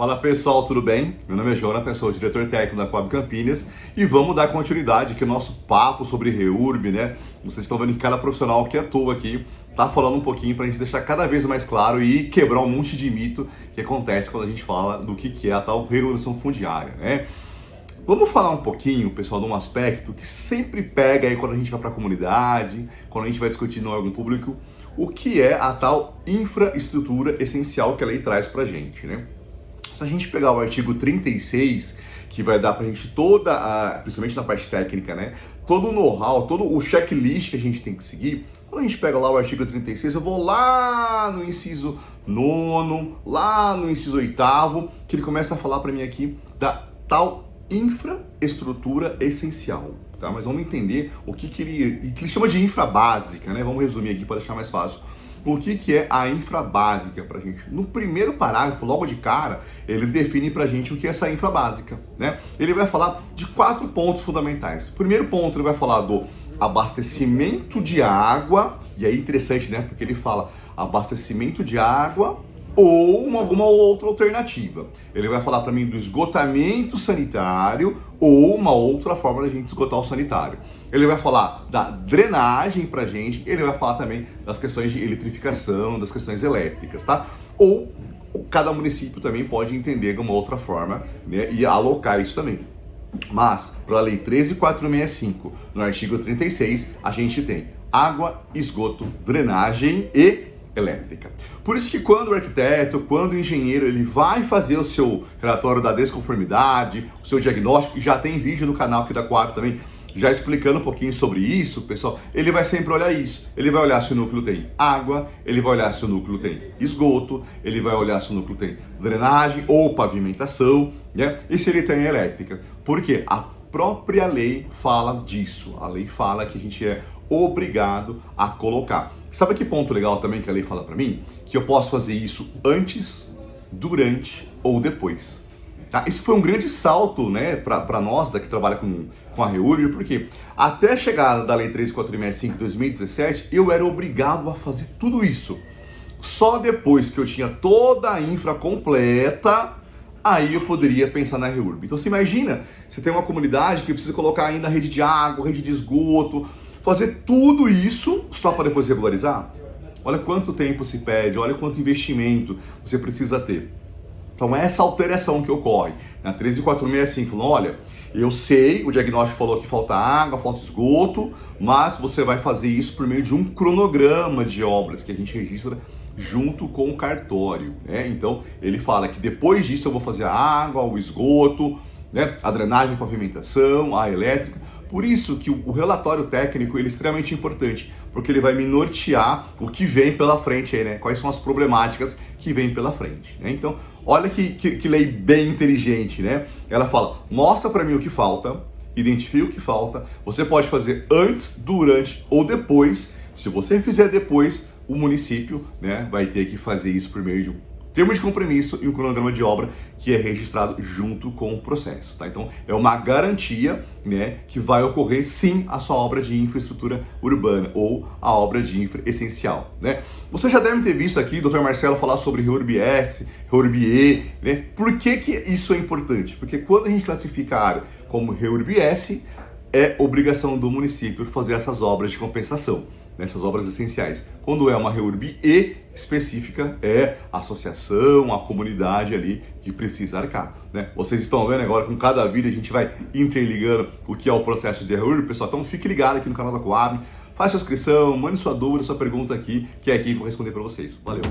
Fala pessoal, tudo bem? Meu nome é Jonathan, sou o diretor técnico da Coab Campinas e vamos dar continuidade aqui ao nosso papo sobre REURB, né? Vocês estão vendo que cada profissional que atua aqui tá falando um pouquinho para a gente deixar cada vez mais claro e quebrar um monte de mito que acontece quando a gente fala do que é a tal regulação fundiária, né? Vamos falar um pouquinho, pessoal, de um aspecto que sempre pega aí quando a gente vai para a comunidade, quando a gente vai discutir no órgão público, o que é a tal infraestrutura essencial que a lei traz para a gente, né? Se a gente pegar o artigo 36, que vai dar pra gente principalmente na parte técnica, né? Todo o know-how, todo o checklist que a gente tem que seguir, quando a gente pega lá o artigo 36, eu vou lá no inciso 9º, lá no inciso 8º, que ele começa a falar para mim aqui da tal infraestrutura essencial, tá? Mas vamos entender o que ele chama de infra básica, né? Vamos resumir aqui para deixar mais fácil. O que é a infra básica pra gente? No primeiro parágrafo, logo de cara, ele define pra gente o que é essa infra básica, né? Ele vai falar de 4 pontos fundamentais. O primeiro ponto, ele vai falar do abastecimento de água, e aí é interessante, né? Porque ele fala abastecimento de água ou alguma outra alternativa. Ele vai falar para mim do esgotamento sanitário ou uma outra forma da gente esgotar o sanitário. Ele vai falar da drenagem pra gente, ele vai falar também das questões de eletrificação, das questões elétricas, tá? Ou cada município também pode entender de uma outra forma, né, e alocar isso também. Mas, para a Lei 13.465, no artigo 36, a gente tem água, esgoto, drenagem e elétrica. Por isso que quando o arquiteto, quando o engenheiro, ele vai fazer o seu relatório da desconformidade, o seu diagnóstico, e já tem vídeo no canal aqui da Coab também, já explicando um pouquinho sobre isso, pessoal, ele vai sempre olhar isso. Ele vai olhar se o núcleo tem água, ele vai olhar se o núcleo tem esgoto, ele vai olhar se o núcleo tem drenagem ou pavimentação, né? E se ele tem elétrica. Por quê? A própria lei fala disso. A lei fala que a gente é obrigado a colocar. Sabe que ponto legal também que a lei fala para mim? Que eu posso fazer isso antes, durante ou depois. Tá? Isso foi um grande salto, né, para nós que trabalha com a REURB, porque até a chegada da Lei 13.465 de 2017, eu era obrigado a fazer tudo isso. Só depois que eu tinha toda a infra completa, aí eu poderia pensar na REURB. Então você imagina, você tem uma comunidade que precisa colocar ainda rede de água, rede de esgoto, fazer tudo isso só para depois regularizar? Olha quanto tempo se pede, olha quanto investimento você precisa ter. Então essa alteração que ocorre na 13.465, falando, olha, eu sei, o diagnóstico falou que falta água, falta esgoto, mas você vai fazer isso por meio de um cronograma de obras que a gente registra junto com o cartório, né? Então ele fala que depois disso eu vou fazer a água, o esgoto, né? A drenagem, a pavimentação, a elétrica. Por isso que o relatório técnico ele é extremamente importante, porque ele vai me nortear o que vem pela frente aí, né? Quais são as problemáticas que vêm pela frente, né? Então, olha que lei bem inteligente, né? Ela fala, mostra para mim o que falta, identifica o que falta, você pode fazer antes, durante ou depois. Se você fizer depois, o município, né, vai ter que fazer isso por meio de um termo de compromisso e um cronograma de obra que é registrado junto com o processo, tá? Então, é uma garantia, né, que vai ocorrer sim a sua obra de infraestrutura urbana ou a obra de infra essencial, né? Você já deve ter visto aqui o Dr. Marcelo falar sobre REURB-S, REURB-E, né? Por que isso é importante? Porque quando a gente classifica a área como REURB-S, é obrigação do município fazer essas obras de compensação, nessas obras essenciais. Quando é uma REURB-E específica, é a associação, a comunidade ali que precisa arcar, né? Vocês estão vendo agora, com cada vídeo a gente vai interligando o que é o processo de REURB, pessoal. Então fique ligado aqui no canal da Coab, faça sua inscrição, mande sua dúvida, sua pergunta aqui, que é aqui que eu vou responder para vocês. Valeu!